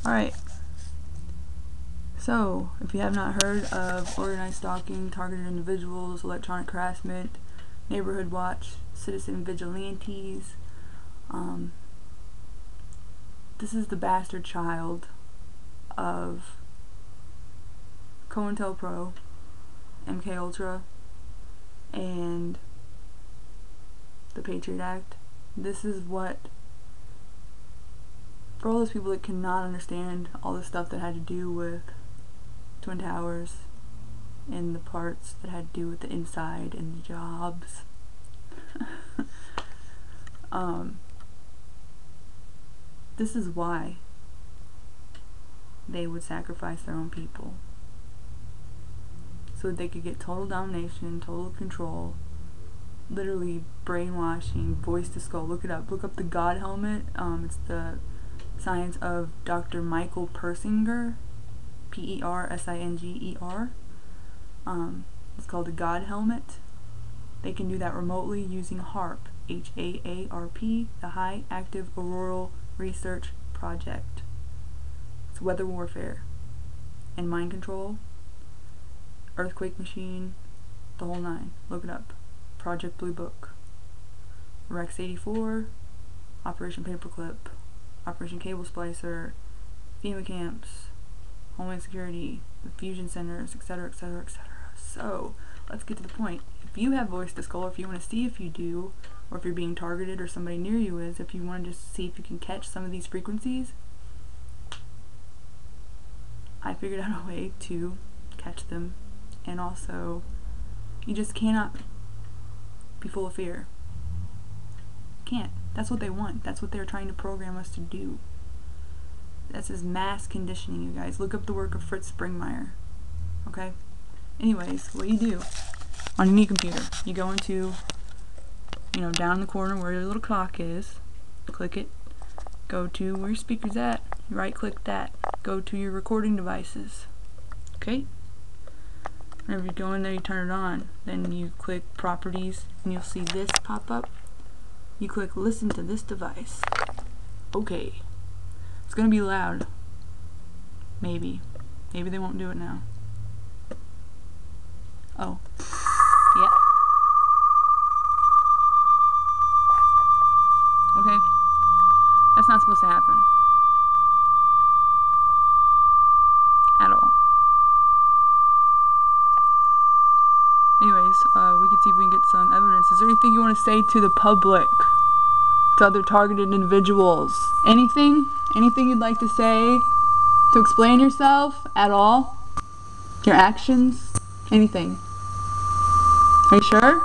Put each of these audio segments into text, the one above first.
Alright. So, if you have not heard of organized stalking, targeted individuals, electronic harassment, neighborhood watch, citizen vigilantes, this is the bastard child of COINTELPRO, MKUltra, and the Patriot Act. This is what, for all those people that cannot understand all the stuff that had to do with Twin Towers and the parts that had to do with the inside and the jobs. This is why they would sacrifice their own people, so that they could get total domination, total control, literally brainwashing, voice to skull. Look it up. Look up the God helmet. It's the science of Dr. Michael Persinger, Persinger. It's called the God helmet. They can do that remotely using HAARP, HAARP, the High Active Auroral Research Project. It's weather warfare and mind control, earthquake machine, the whole nine. Look it up. Project Blue Book, Rex 84, Operation Paperclip, Operation Cable Splicer, FEMA camps, Homeland Security, the fusion centers, etc., etc., etc. So, let's get to the point. If you have voice to skull, or if you want to see if you do, or if you're being targeted, or somebody near you is, if you want to just see if you can catch some of these frequencies, I figured out a way to catch them. And also, you just cannot be full of fear. Can't. That's what they want. That's what they're trying to program us to do. This is mass conditioning, you guys. Look up the work of Fritz Springmeier. Okay? Anyways, what you do on any computer, you go into, down in the corner where your little clock is, click it, go to where your speaker's at, right click that, go to your recording devices. Okay? Whenever you go in there, you turn it on, then you click properties, and you'll see this pop up. You click listen to this device. Okay. It's gonna be loud. Maybe. Maybe they won't do it now. Oh. Yeah. Okay. That's not supposed to happen. At all. Anyways, we can see if we can get some evidence. Is there anything you want to say to the public? To other targeted individuals? Anything? Anything you'd like to say? To explain yourself at all? Your actions? Anything? Are you sure?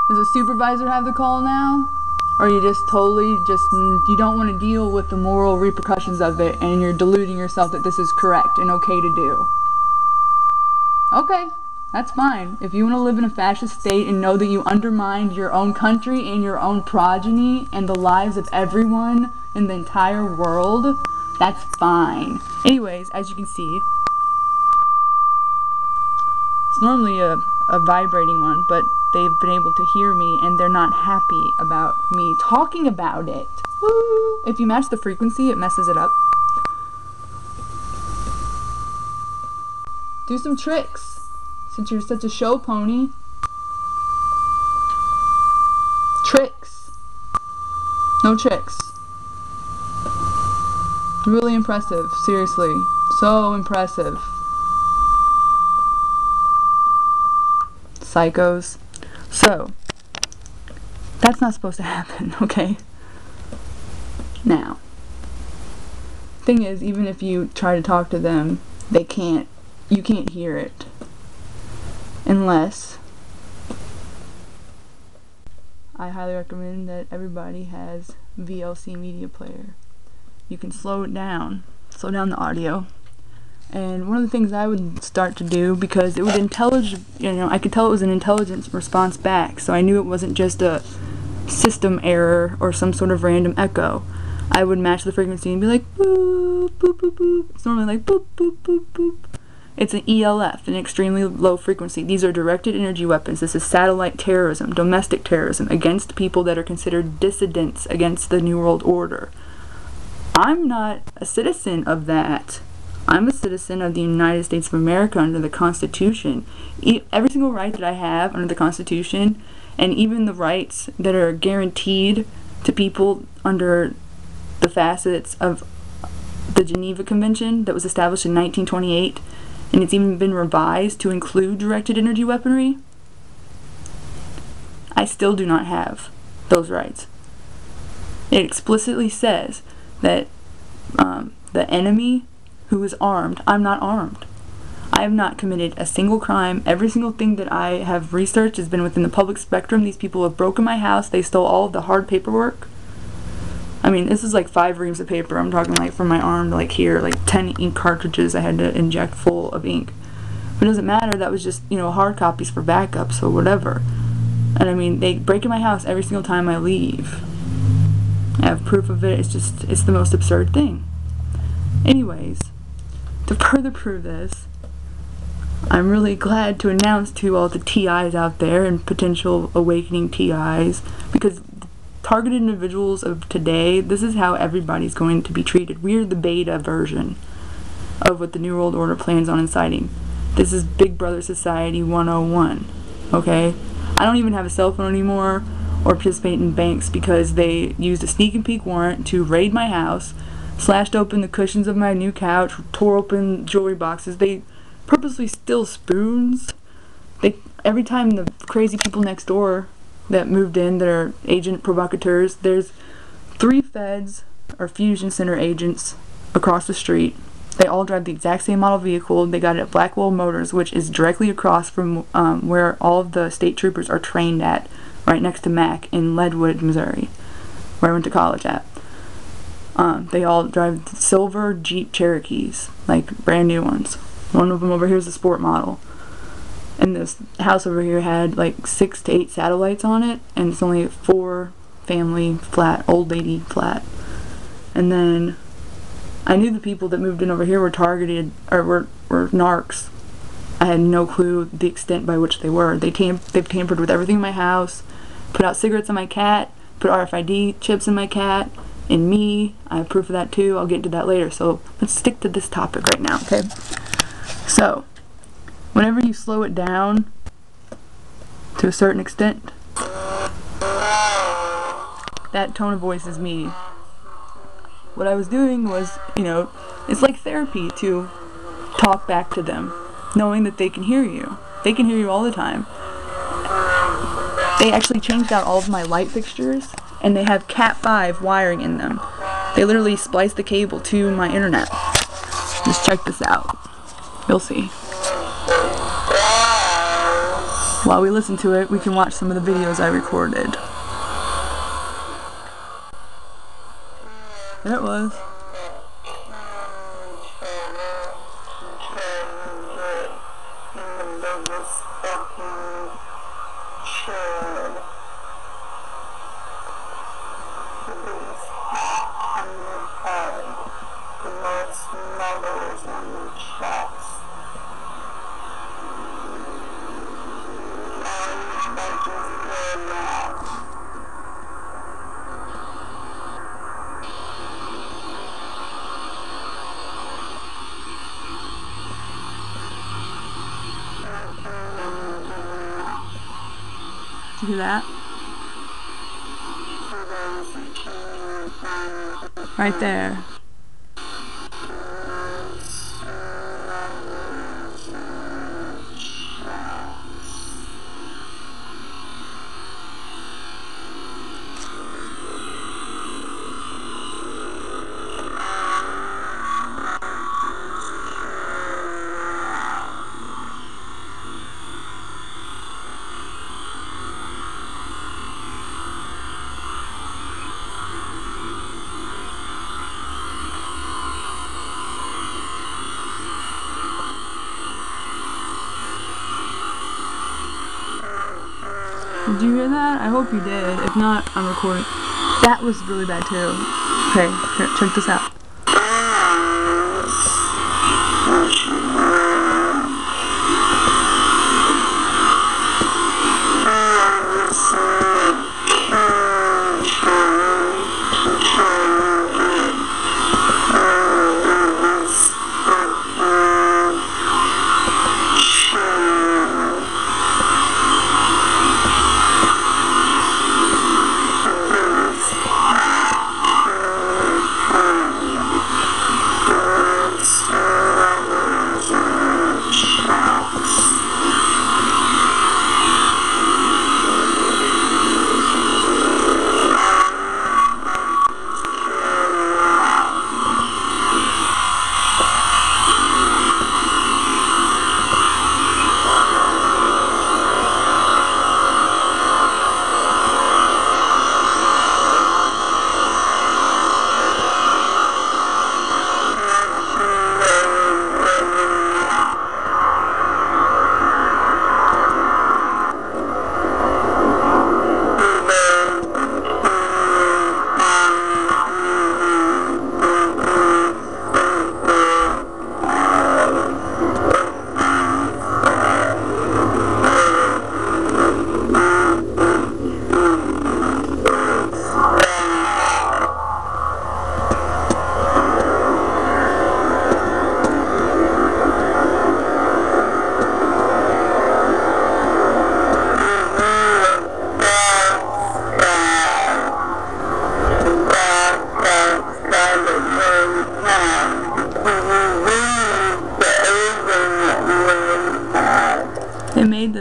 Does the supervisor have the call now? Or you just you don't want to deal with the moral repercussions of it, and you're deluding yourself that this is correct and okay to do? Okay, that's fine. If you want to live in a fascist state and know that you undermined your own country and your own progeny and the lives of everyone in the entire world, that's fine. Anyways, as you can see, it's normally a vibrating one, but they've been able to hear me and they're not happy about me talking about it. Woo! If you match the frequency, it messes it up. Do some tricks, since you're such a show pony. Tricks. No tricks. Really impressive, seriously. So impressive. Psychos. So, that's not supposed to happen, okay? Now, thing is, even if you try to talk to them, you can't hear it. Unless, I highly recommend that everybody has VLC media player. You can slow down the audio. And one of the things I would start to do, because it would I could tell it was an intelligence response back, so I knew it wasn't just a system error or some sort of random echo. I would match the frequency and be like, boop, boop, boop, boop. It's normally like, boop, boop, boop, boop. It's an ELF, an extremely low frequency. These are directed energy weapons. This is satellite terrorism, domestic terrorism, against people that are considered dissidents against the New World Order. I'm not a citizen of that. I'm a citizen of the United States of America under the Constitution. Every single right that I have under the Constitution, and even the rights that are guaranteed to people under the facets of the Geneva Convention that was established in 1928, and it's even been revised to include directed energy weaponry, I still do not have those rights. It explicitly says that the enemy who is armed, I'm not armed. I have not committed a single crime. Every single thing that I have researched has been within the public spectrum. These people have broken my house. They stole all of the hard paperwork. I mean, this is like 5 reams of paper. I'm talking like from my arm to like here, like 10 ink cartridges I had to inject full of ink. But it doesn't matter. That was just, you know, hard copies for backups or whatever. And I mean, they break in my house every single time I leave. I have proof of it. It's the most absurd thing. Anyways, to further prove this, I'm really glad to announce to all the TIs out there and potential awakening TIs, because targeted individuals of today, this is how everybody's going to be treated. We're the beta version of what the New World Order plans on inciting. This is Big Brother Society 101, okay? I don't even have a cell phone anymore or participate in banks because they used a sneak and peek warrant to raid my house, slashed open the cushions of my new couch, tore open jewelry boxes. They purposely steal spoons. Every time the crazy people next door that moved in that are agent provocateurs, there's 3 feds or fusion center agents across the street. They all drive the exact same model vehicle. They got it at Blackwell Motors, which is directly across from where all of the state troopers are trained at, right next to Mac in Leadwood, Missouri, where I went to college at. They all drive silver Jeep Cherokees, like brand new ones. One of them over here is a sport model. And this house over here had like 6 to 8 satellites on it, and it's only a 4-family flat, old lady flat. And then I knew the people that moved in over here were targeted, or were narcs. I had no clue the extent by which they were. They've tampered with everything in my house, put out cigarettes on my cat, put RFID chips in my cat, and me. I have proof of that too. I'll get into that later. So let's stick to this topic right now, okay? So, whenever you slow it down to a certain extent, that tone of voice is me. What I was doing was, you know, it's like therapy to talk back to them, knowing that they can hear you. They can hear you all the time. They actually changed out all of my light fixtures, and they have Cat 5 wiring in them. They literally spliced the cable to my internet. Just check this out. You'll see. While we listen to it, we can watch some of the videos I recorded. There it was. Did you hear that? Right there. Did you hear that? I hope you did. If not, I'm recording. That was really bad too. Okay, here, check this out.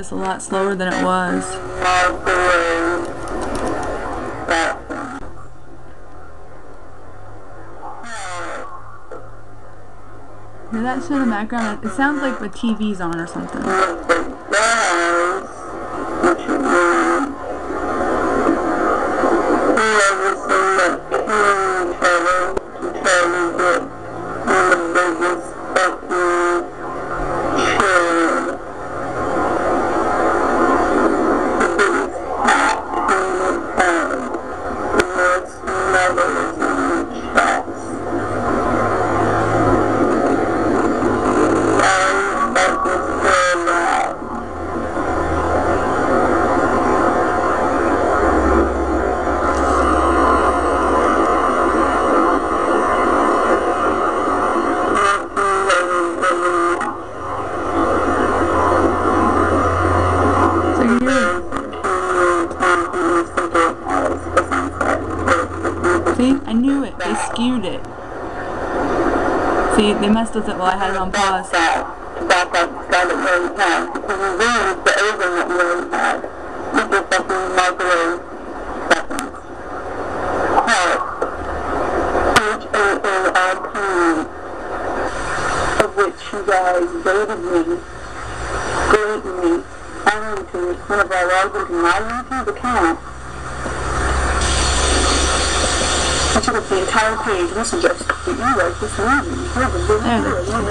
this a lot slower than it was. Hear that shit in the background? It sounds like the TV's on or something. See? I knew it. They skewed it. See, they messed with it while I had it on pause. Of which you guys baited me, honored me, whenever I logged into my YouTube account. I took up the entire page and suggested that you like this movie. There,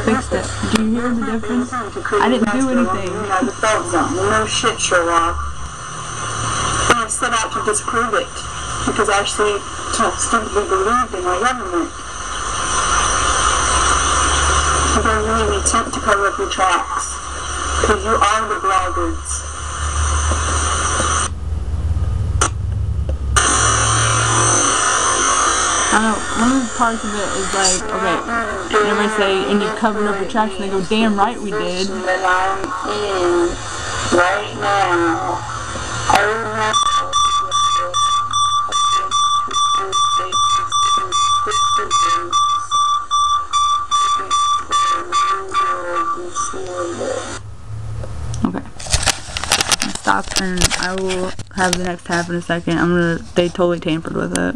fixed it. Do you hear the difference? I didn't do anything. No shit, Sherlock. And I set out to disprove it, because I actually stupidly believed in my government. You don't really attempt to cover up your tracks, because you are the bloggers. I don't know, one of the parts of it is like, okay, whenever I say, and you covered up your tracks, and they go, damn right we did. That I'm in right now. I remember Okay. Stop, and I will have the next half in a second. They totally tampered with it.